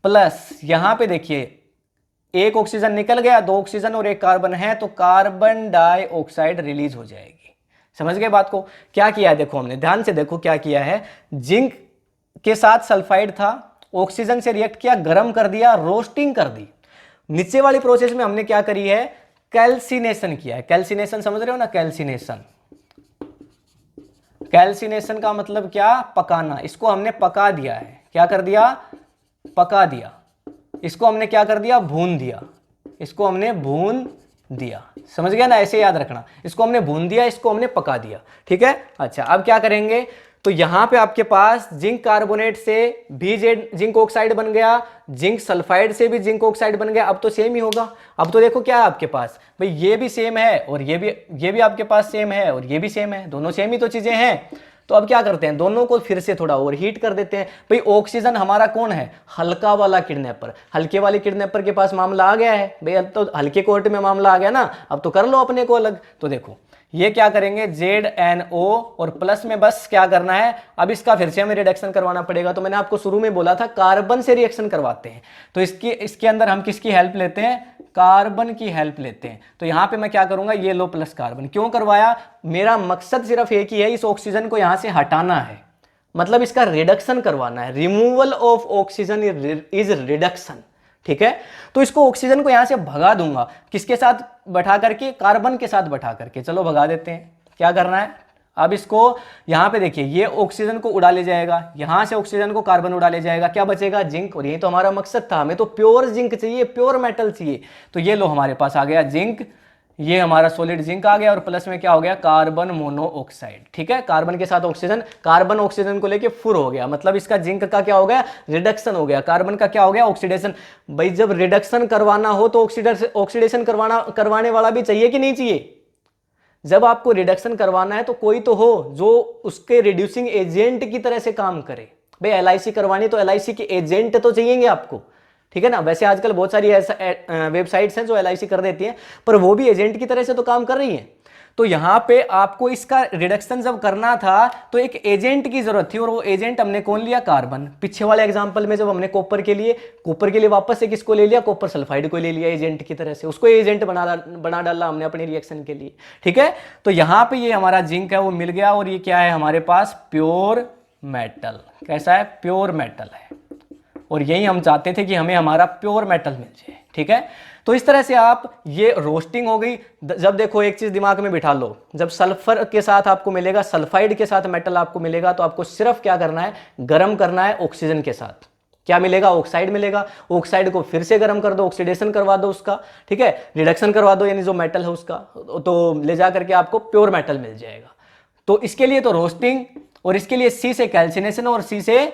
प्लस यहाँ पे देखिए एक ऑक्सीजन निकल गया, दो ऑक्सीजन और एक कार्बन है तो कार्बन डाइऑक्साइड रिलीज हो जाएगी। समझ गए बात को। क्या किया है देखो हमने, ध्यान से देखो क्या किया है, जिंक के साथ सल्फाइड था, ऑक्सीजन से रिएक्ट किया, गर्म कर दिया, रोस्टिंग कर दी। नीचे वाली प्रोसेस में हमने क्या करी है, कैल्सिनेशन किया है। कैल्सिनेशन समझ रहे हो ना, कैल्सिनेशन। कैल्सिनेशन का मतलब क्या, पकाना। इसको हमने पका दिया है, क्या कर दिया, पका दिया। इसको हमने क्या कर दिया, भून दिया। इसको हमने भून दिया, समझ गया ना, ऐसे याद रखना, इसको हमने भून दिया, इसको हमने पका दिया। ठीक है, अच्छा अब क्या करेंगे, तो यहां पे आपके पास जिंक कार्बोनेट से भी जिंक ऑक्साइड बन गया, जिंक सल्फाइड से भी जिंक ऑक्साइड बन गया। अब तो सेम ही होगा। अब तो देखो क्या है आपके पास, भाई ये भी सेम है और ये भी आपके पास सेम है और ये भी सेम है, दोनों सेम ही तो चीजें हैं। तो अब क्या करते हैं, दोनों को फिर से थोड़ा और हीट कर देते हैं। भाई ऑक्सीजन हमारा कौन है, हल्का वाला किडनैपर। हल्के वाले किडनैपर के पास मामला आ गया है भाई, अब तो हल्के कोर्ट में मामला आ गया ना, अब तो कर लो अपने को अलग। तो देखो ये क्या करेंगे, ZnO और प्लस में बस क्या करना है, अब इसका फिर से हमें रिडक्शन करवाना पड़ेगा। तो मैंने आपको शुरू में बोला था कार्बन से रिएक्शन करवाते हैं, तो इसके अंदर हम किसकी हेल्प लेते हैं, कार्बन की हेल्प लेते हैं। तो यहां पे मैं क्या करूंगा, ये लो प्लस कार्बन। क्यों करवाया, मेरा मकसद सिर्फ एक ही है, इस ऑक्सीजन को यहां से हटाना है, मतलब इसका रिडक्शन करवाना है। Removal of oxygen is reduction. ठीक है, तो इसको ऑक्सीजन को यहां से भगा दूंगा, किसके साथ बैठा करके, कार्बन के साथ बैठा करके। चलो भगा देते हैं, क्या करना है, अब इसको यहां पे देखिए, ये ऑक्सीजन को उड़ा ले जाएगा, यहां से ऑक्सीजन को कार्बन उड़ा ले जाएगा, क्या बचेगा, जिंक। और यही तो हमारा मकसद था, हमें तो प्योर जिंक चाहिए, प्योर मेटल चाहिए। तो ये लो हमारे पास आ गया जिंक, ये हमारा सॉलिड जिंक आ गया, और प्लस में क्या हो गया, कार्बन मोनोऑक्साइड। ठीक है, कार्बन के साथ ऑक्सीजन, कार्बन ऑक्सीजन को लेके फुर हो गया, मतलब इसका जिंक का क्या हो गया, रिडक्शन हो गया। कार्बन का क्या हो गया, ऑक्सीडेशन। भाई जब रिडक्शन करवाना हो तो ऑक्सीडेशन करवाने वाला भी चाहिए कि नहीं चाहिए। जब आपको रिडक्शन करवाना है तो कोई तो हो जो उसके रिड्यूसिंग एजेंट की तरह से काम करे। भाई LIC करवानी तो LIC के एजेंट तो चाहिएंगे आपको। ठीक है ना, वैसे आजकल बहुत सारी ऐसा वेबसाइट्स हैं जो LIC कर देती हैं, पर वो भी एजेंट की तरह से तो काम कर रही हैं। तो यहां पे आपको इसका रिडक्शन जब करना था तो एक एजेंट की जरूरत थी, और वो एजेंट हमने कौन लिया, कार्बन। पीछे वाले एग्जांपल में जब हमने कॉपर के लिए वापस से किसको ले लिया, कॉपर सल्फाइड को ले लिया एजेंट की तरह से, उसको एजेंट बना डाला हमने अपने रिएक्शन के लिए। ठीक है, तो यहां पे ये हमारा जिंक है वो मिल गया, और ये क्या है हमारे पास, प्योर मेटल। कैसा है, प्योर मेटल है, और यही हम चाहते थे कि हमें हमारा प्योर मेटल मिल जाए। ठीक है। तो इस तरह से आप, ये रोस्टिंग हो गई। जब देखो एक चीज दिमाग में बिठा लो, जब सल्फर के साथ आपको मिलेगा, सल्फाइड के साथ मेटल आपको मिलेगा, तो आपको सिर्फ क्या करना है, गर्म करना है ऑक्सीजन के साथ। क्या मिलेगा, ऑक्साइड मिलेगा। ऑक्साइड को फिर से गर्म कर दो, ऑक्सीडेशन करवा दो उसका, ठीक है, रिडक्शन करवा दो, यानी जो मेटल है उसका, तो ले जा करके आपको प्योर मेटल मिल जाएगा। तो इसके लिए तो रोस्टिंग, और इसके लिए सी से कैल्सिनेशन और सी से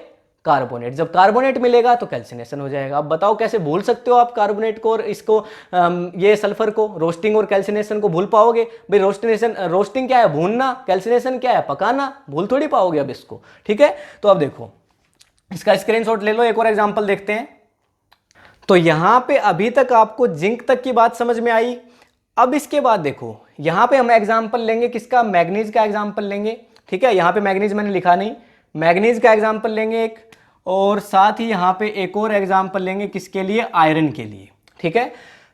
कार्बोनेट। जब कार्बोनेट मिलेगा तो कैल्सिनेशन हो जाएगा। अब बताओ कैसे भूल सकते हो आप कार्बोनेट को और इसको, ये सल्फर को, रोस्टिंग और कैल्सिनेशन को भूल पाओगे? भाई रोस्टिंग क्या है, भूनना, कैल्सिनेशन क्या है, पकाना, भूल थोड़ी पाओगे अब इसको, ठीक है। तो अब देखो इसका स्क्रीनशॉट ले लो, एक और एग्जांपल देखते हैं। तो यहां पे अभी तक आपको जिंक तक की बात समझ में आई। अब इसके बाद देखो यहां पे हम एग्जांपल लेंगे किसका, मैग्नीज का एग्जांपल लेंगे, ठीक है। यहां पे मैग्नीज मैंने लिखा नहीं, मैग्नीज का एग्जांपल लेंगे एक, और साथ ही यहां पे एक और एग्जांपल लेंगे किसके लिए, आयरन के लिए, ठीक है।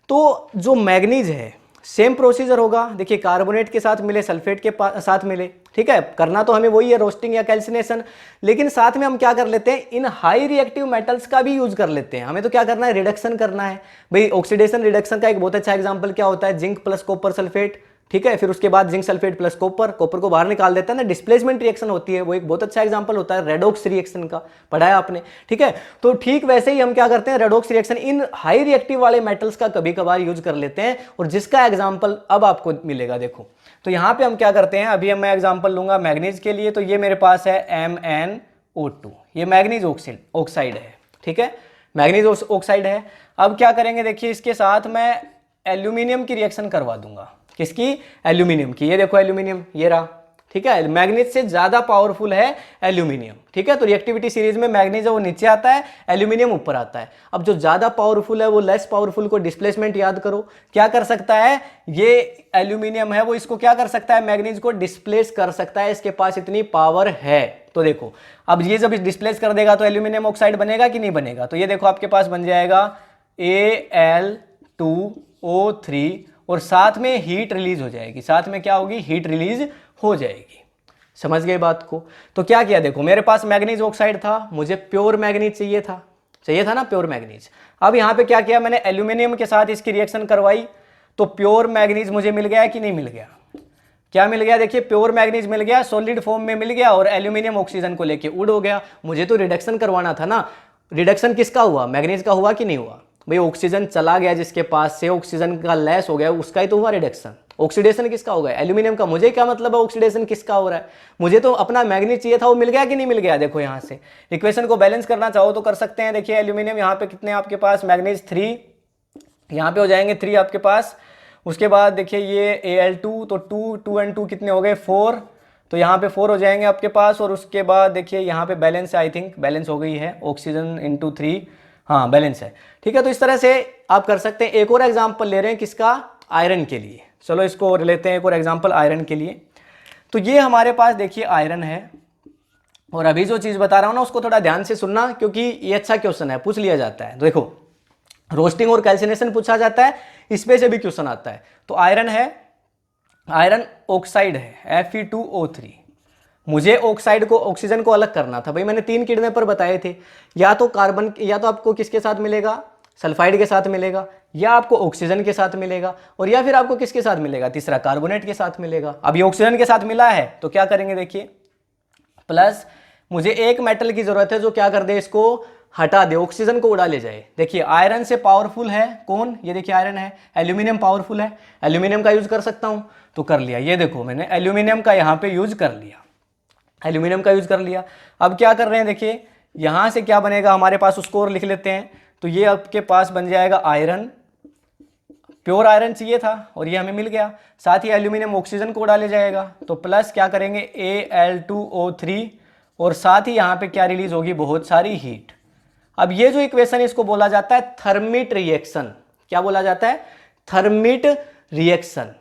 तो जो मैग्नीज है सेम प्रोसीजर होगा। देखिए कार्बोनेट के साथ मिले, सल्फेट के साथ मिले, ठीक है, करना तो हमें वही है, रोस्टिंग या कैल्सिनेशन, लेकिन साथ में हम क्या कर लेते हैं, इन हाई रिएक्टिव मेटल्स का भी यूज कर लेते हैं। हमें तो क्या करना है, रिडक्शन करना है। भाई ऑक्सीडेशन रिडक्शन का एक बहुत अच्छा एग्जांपल क्या होता है, जिंक प्लस कॉपर सल्फेट, ठीक है, फिर उसके बाद zinc sulphate plus copper, copper को बाहर निकाल देता है ना, डिस्प्लेसमेंट रिएक्शन होती है, वो एक बहुत अच्छा एग्जांपल होता है रेडॉक्स रिएक्शन का, पढ़ा है आपने, ठीक है। तो ठीक वैसे ही हम क्या करते हैं, redox reaction in high reactive वाले मेटल्स का कभी कभार यूज कर लेते हैं, और जिसका एग्जांपल अब आपको मिलेगा। देखो तो यहां पे हम क्या करते हैं, अभी मैं एग्जांपल लूंगा मैग्नीज के लिए, तो ये मेरे पास है MnO2, ये मैग्नीज ऑक्साइड है, ठीक है, मैग्नीज ऑक्साइड है। अब क्या करेंगे, देखिए इसके साथ मैं एल्यूमिनियम की रिएक्शन करवा दूंगा, किसकी, एल्यूमिनियम की। ये देखो एल्यूमिनियम, ये रहा, ठीक है, मैग्नीज से ज्यादा पावरफुल है एल्यूमिनियम, ठीक है। तो रिएक्टिविटी सीरीज में मैग्नीज है वो नीचे आता है, एल्यूमिनियम ऊपर आता है। अब जो ज्यादा पावरफुल है वो लेस पावरफुल को डिस्प्लेसमेंट याद करो, क्या कर सकता है, ये एल्यूमिनियम है वो इसको क्या कर सकता है, मैग्नीज को डिस्प्लेस कर सकता है, इसके पास इतनी पावर है। तो देखो अब ये जब डिस्प्लेस कर देगा तो एल्यूमिनियम ऑक्साइड बनेगा कि नहीं बनेगा, तो ये देखो आपके पास बन जाएगा Al2O3, और साथ में हीट रिलीज हो जाएगी, साथ में क्या होगी, हीट रिलीज हो जाएगी। समझ गए बात को। तो क्या किया, देखो मेरे पास मैग्नीज ऑक्साइड था, मुझे प्योर मैग्नीज चाहिए था ना, प्योर मैग्नीज। अब यहां पे क्या किया मैंने, एल्यूमिनियम के साथ इसकी रिएक्शन करवाई, तो प्योर मैग्नीज मुझे मिल गया कि नहीं मिल गया, क्या मिल गया, देखिए प्योर मैग्नीज मिल गया, सॉलिड फॉर्म में मिल गया, और एल्यूमिनियम ऑक्सीजन को लेके उड़ हो गया। मुझे तो रिडक्शन करवाना था ना, रिडक्शन किसका हुआ, मैग्नीज का हुआ कि नहीं हुआ, भाई ऑक्सीजन चला गया जिसके पास से, ऑक्सीजन का लेस हो गया, उसका ही तो हुआ रिडक्शन। ऑक्सीडेशन किसका होगा, एल्यूमिनियम का। मुझे क्या मतलब है ऑक्सीडेशन किसका हो रहा है, मुझे तो अपना मैग्नीज चाहिए था, वो मिल गया कि नहीं मिल गया। देखो यहां से इक्वेशन को बैलेंस करना चाहो तो कर सकते हैं। देखिए एल्यूमिनियम यहाँ पे कितने आपके पास, मैग्नीज 3, यहाँ पे हो जाएंगे 3 आपके पास। उसके बाद देखिए ये Al2, तो 2 एंड 2 कितने हो गए, 4, तो यहाँ पे 4 हो जाएंगे आपके पास। और उसके बाद देखिए यहाँ पे बैलेंस है, आई थिंक बैलेंस हो गई है, ऑक्सीजन इंटू 3, हाँ बैलेंस है, ठीक है। तो इस तरह से आप कर सकते हैं। एक और एग्जांपल ले रहे हैं किसका, आयरन के लिए। चलो इसको लेते हैं एक और एग्जांपल आयरन के लिए। तो ये हमारे पास देखिए आयरन है, और अभी जो चीज बता रहा हूं ना उसको थोड़ा ध्यान से सुनना, क्योंकि ये अच्छा क्वेश्चन है, पूछ लिया जाता है। देखो रोस्टिंग और कैल्सिनेशन पूछा जाता है, इसमें से भी क्वेश्चन आता है। तो आयरन है, आयरन ऑक्साइड है Fe2O3। मुझे ऑक्साइड को, ऑक्सीजन को अलग करना था। भाई मैंने 3 किडने पर बताए थे, या तो कार्बन, या तो आपको किसके साथ मिलेगा, सल्फाइड के साथ मिलेगा, या आपको ऑक्सीजन के साथ मिलेगा, और या फिर आपको किसके साथ मिलेगा, तीसरा कार्बोनेट के साथ मिलेगा। अब ये ऑक्सीजन के साथ मिला है तो क्या करेंगे, देखिए प्लस मुझे एक मेटल की जरूरत है जो क्या कर दे, इसको हटा दे, ऑक्सीजन को उड़ा ले जाए। देखिए आयरन से पावरफुल है कौन, ये देखिए आयरन है, एल्यूमिनियम पावरफुल है, एल्यूमिनियम का यूज कर सकता हूं, तो कर लिया। ये देखो मैंने एल्यूमिनियम का यहां पे यूज कर लिया, एल्यूमिनियम का यूज कर लिया। अब क्या कर रहे हैं, देखिए यहां से क्या बनेगा हमारे पास, उसको और लिख लेते हैं। तो ये आपके पास बन जाएगा आयरन, प्योर आयरन चाहिए था और ये हमें मिल गया। साथ ही एल्यूमिनियम ऑक्सीजन को उड़ा ले जाएगा, तो प्लस क्या करेंगे Al2O3, और साथ ही यहाँ पे क्या रिलीज होगी, बहुत सारी हीट। अब ये जो इक्वेशन इसको बोला जाता है थर्मिट रिएक्शन। क्या बोला जाता है, थर्मिट रिएक्शन।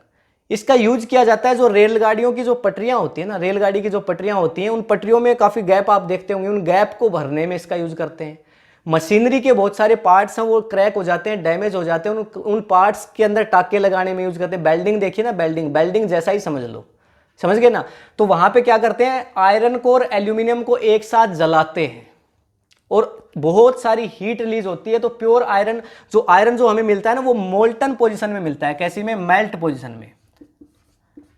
इसका यूज किया जाता है जो रेलगाड़ियों की जो पटरियां होती है ना, रेलगाड़ी की जो पटरियां होती हैं, उन पटरियों में काफी गैप आप देखते होंगे, उन गैप को भरने में इसका यूज करते हैं। मशीनरी के बहुत सारे पार्ट्स हैं वो क्रैक हो जाते हैं, डैमेज हो जाते हैं, उन पार्ट्स के अंदर टाके लगाने में यूज करते हैं। बेल्डिंग देखिए ना, बेल्डिंग जैसा ही समझ लो, समझ गए ना। तो वहां पे क्या करते हैं, आयरन को और एल्यूमिनियम को एक साथ जलाते हैं, और बहुत सारी हीट रिलीज होती है। तो प्योर आयरन जो हमें मिलता है ना, वो मोल्टन पोजीशन में मिलता है। कैसी में? मेल्ट पोजीशन में।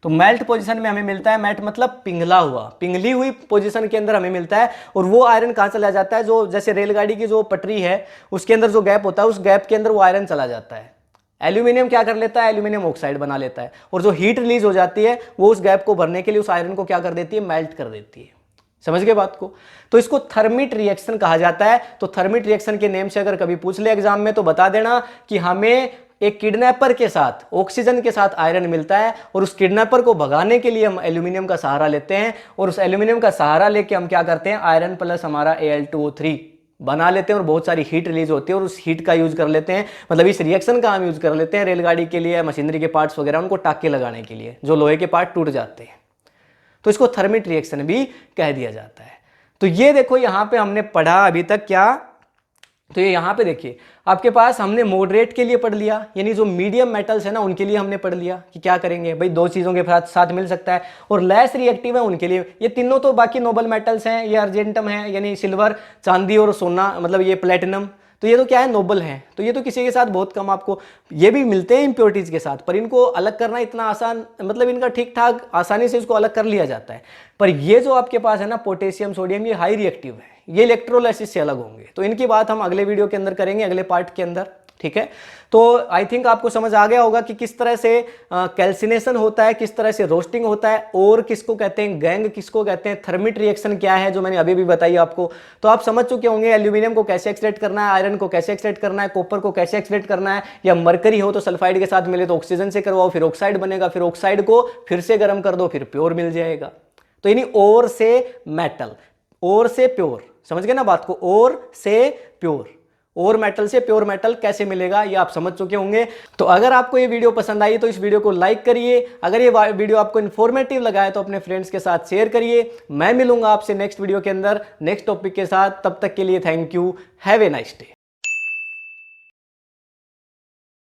तो मेल्ट पोजीशन में हमें मिलता है, मेल्ट मतलब पिघला हुआ, पिघली हुई पोजीशन के अंदर हमें मिलता है। और वो आयरन कहाँ चला जाता है? जो जैसे रेलगाड़ी की जो पटरी है उसके अंदर जो गैप होता है, उस गैप के अंदर वो आयरन चला जाता है। एल्यूमिनियम क्या कर लेता है? एल्यूमिनियम ऑक्साइड बना लेता है। और जो हीट रिलीज हो जाती है वो उस गैप को भरने के लिए उस आयरन को क्या कर देती है? मेल्ट कर देती है। समझ गए बात को? तो इसको थर्मिट रिएक्शन कहा जाता है। तो थर्मिट रिएक्शन के नेम से अगर कभी पूछ ले एग्जाम में तो बता देना कि हमें एक किडनैपर के साथ ऑक्सीजन के साथ आयरन मिलता है, और उस किडनैपर को भगाने के लिए हम एल्यूमिनियम का सहारा लेते हैं, और उस एल्यूमिनियम का सहारा लेके हम क्या करते हैं? आयरन प्लस हमारा Al2O3 बना लेते हैं, और बहुत सारी हीट रिलीज होती है, और उस हीट का यूज कर लेते हैं। मतलब इस रिएक्शन का हम यूज कर लेते हैं रेलगाड़ी के लिए, मशीनरी के पार्ट्स वगैरह उनको टाके लगाने के लिए, जो लोहे के पार्ट टूट जाते हैं। तो इसको थर्मिट रिएक्शन भी कह दिया जाता है। तो ये देखो यहां पे हमने पढ़ा अभी तक क्या? तो ये यहां पे देखिए आपके पास हमने मॉडरेट के लिए पढ़ लिया, यानी जो मीडियम मेटल्स है ना उनके लिए हमने पढ़ लिया कि क्या करेंगे भाई, दो चीजों के साथ मिल सकता है। और लेस रिएक्टिव है उनके लिए, ये तीनों तो बाकी नोबल मेटल्स हैं, ये अर्जेंटम है यानी सिल्वर, चांदी और सोना, मतलब ये प्लेटिनम, तो ये तो क्या है? नोबल है। तो ये तो किसी के साथ बहुत कम आपको ये भी मिलते हैं इंप्योरिटीज के साथ, पर इनको अलग करना इतना आसान, मतलब इनका ठीक ठाक आसानी से इसको अलग कर लिया जाता है। पर ये जो आपके पास है ना पोटेशियम सोडियम, ये हाई रिएक्टिव है, ये इलेक्ट्रोलाइसिस से अलग होंगे। तो इनकी बात हम अगले वीडियो के अंदर करेंगे, अगले पार्ट के अंदर। ठीक है, तो आई थिंक आपको समझ आ गया होगा कि किस तरह से कैल्सिनेशन होता है, किस तरह से रोस्टिंग होता है, और किसको कहते हैं गैंग, किसको कहते हैं थर्मिट रिएक्शन क्या है, जो मैंने अभी भी बताई आपको। तो आप समझ चुके होंगे एल्यूमिनियम को कैसे एक्सट्रैक्ट करना है, आयरन को कैसे एक्सट्रैक्ट करना है, कॉपर को कैसे एक्सट्रैक्ट करना है, या मरकरी हो तो सल्फाइड के साथ मिले तो ऑक्सीजन से करवाओ, फिर ऑक्साइड बनेगा, फिर ऑक्साइड को फिर से गर्म कर दो, फिर प्योर मिल जाएगा। तो यानी ओर से मेटल, ओर से प्योर, समझ गए ना बात को? ओर से प्योर, और मेटल से प्योर मेटल कैसे मिलेगा ये आप समझ चुके होंगे। तो अगर आपको ये वीडियो पसंद आई तो इस वीडियो को लाइक करिए, अगर ये वीडियो आपको इन्फॉर्मेटिव लगा है तो अपने फ्रेंड्स के साथ शेयर करिए। मैं मिलूंगा आपसे नेक्स्ट वीडियो के अंदर नेक्स्ट टॉपिक के साथ, तब तक के लिए thank you, have a nice day.